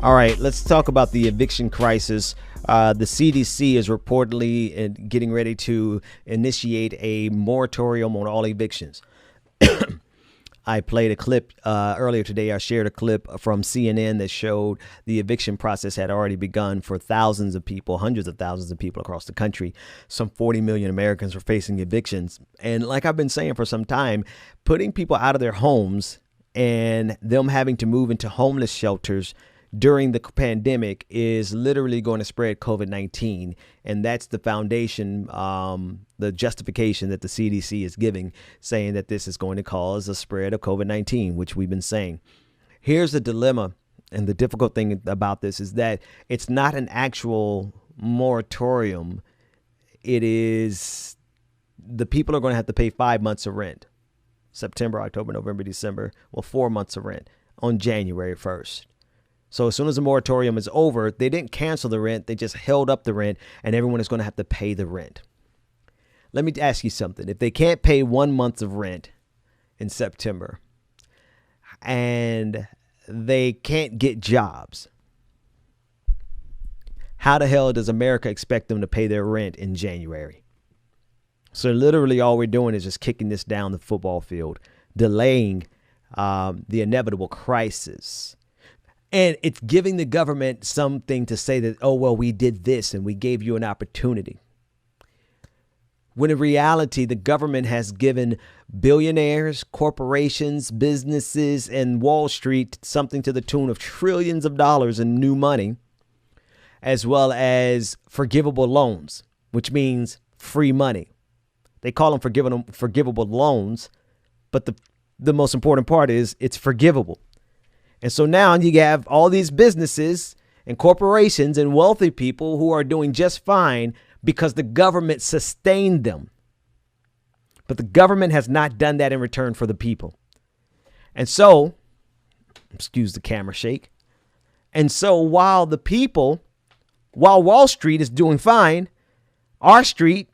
All right, let's talk about the eviction crisis. The CDC is reportedly getting ready to initiate a moratorium on all evictions. I played a clip earlier today. I shared a clip from CNN that showed the eviction process had already begun for thousands of people, hundreds of thousands of people across the country. Some 40 million Americans are facing evictions. And like I've been saying for some time, putting people out of their homes and them having to move into homeless shelters during the pandemic is literally going to spread COVID-19. And that's the foundation, the justification that the CDC is giving, saying that this is going to cause a spread of COVID-19, which we've been saying. Here's the dilemma. And the difficult thing about this is that it's not an actual moratorium. It is the people are going to have to pay 5 months of rent. September, October, November, December. Well, 4 months of rent on January 1st. So as soon as the moratorium is over, they didn't cancel the rent. They just held up the rent, and everyone is going to have to pay the rent. Let me ask you something. If they can't pay 1 month of rent in September and they can't get jobs, how the hell does America expect them to pay their rent in January? So literally all we're doing is just kicking this down the football field, delaying the inevitable crisis. And it's giving the government something to say that, oh, well, we did this and we gave you an opportunity. When in reality, the government has given billionaires, corporations, businesses, and Wall Street something to the tune of trillions of dollars in new money, as well as forgivable loans, which means free money. They call them forgivable loans, but the most important part is it's forgivable. And so now you have all these businesses and corporations and wealthy people who are doing just fine because the government sustained them. But the government has not done that in return for the people. And so, excuse the camera shake. And so while Wall Street is doing fine, our street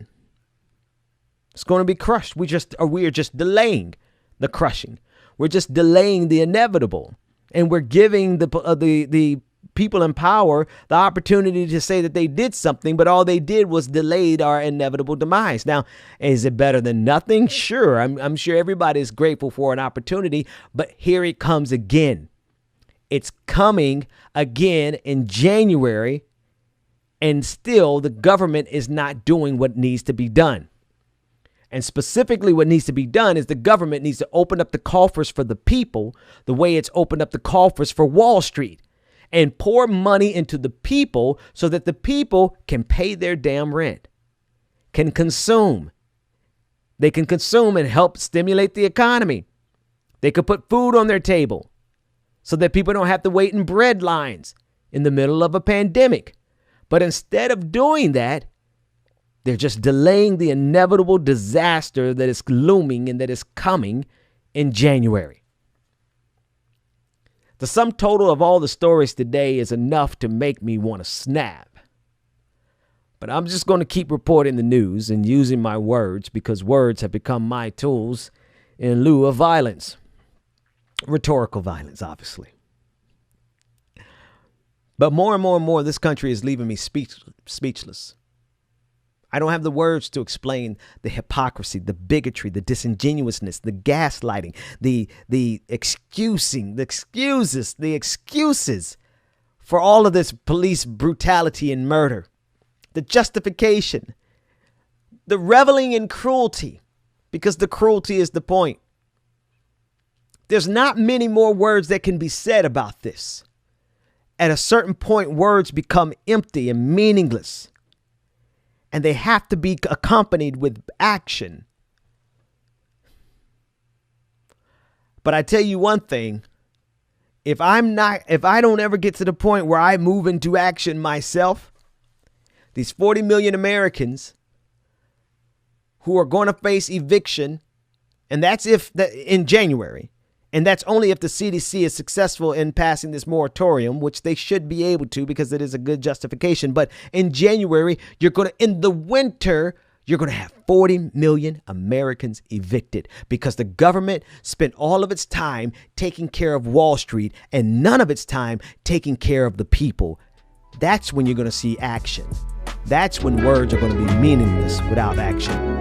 is going to be crushed. We are just delaying the crushing. We're just delaying the inevitable. And we're giving the people in power the opportunity to say that they did something, but all they did was delayed our inevitable demise. Now, is it better than nothing? Sure. I'm sure everybody is grateful for an opportunity, but here it comes again. It's coming again in January, and still the government is not doing what needs to be done. And specifically what needs to be done is the government needs to open up the coffers for the people the way it's opened up the coffers for Wall Street and pour money into the people so that the people can pay their damn rent, can consume. They can consume and help stimulate the economy. They could put food on their table so that people don't have to wait in bread lines in the middle of a pandemic. But instead of doing that, they're just delaying the inevitable disaster that is looming and that is coming in January. The sum total of all the stories today is enough to make me want to snap. But I'm just going to keep reporting the news and using my words because words have become my tools in lieu of violence. Rhetorical violence, obviously. But more and more, this country is leaving me speechless. I don't have the words to explain the hypocrisy, the bigotry, the disingenuousness, the gaslighting, the excuses for all of this police brutality and murder, the justification, the reveling in cruelty, because the cruelty is the point. There's not many more words that can be said about this. At a certain point, words become empty and meaningless. And they have to be accompanied with action. But I tell you one thing, if I don't ever get to the point where I move into action myself, these 40 million Americans who are going to face eviction, and that's in January, and that's only if the CDC is successful in passing this moratorium, which they should be able to because it is a good justification. But in January, in the winter, you're going to have 40 million Americans evicted because the government spent all of its time taking care of Wall Street and none of its time taking care of the people. That's when you're going to see action. That's when words are going to be meaningless without action.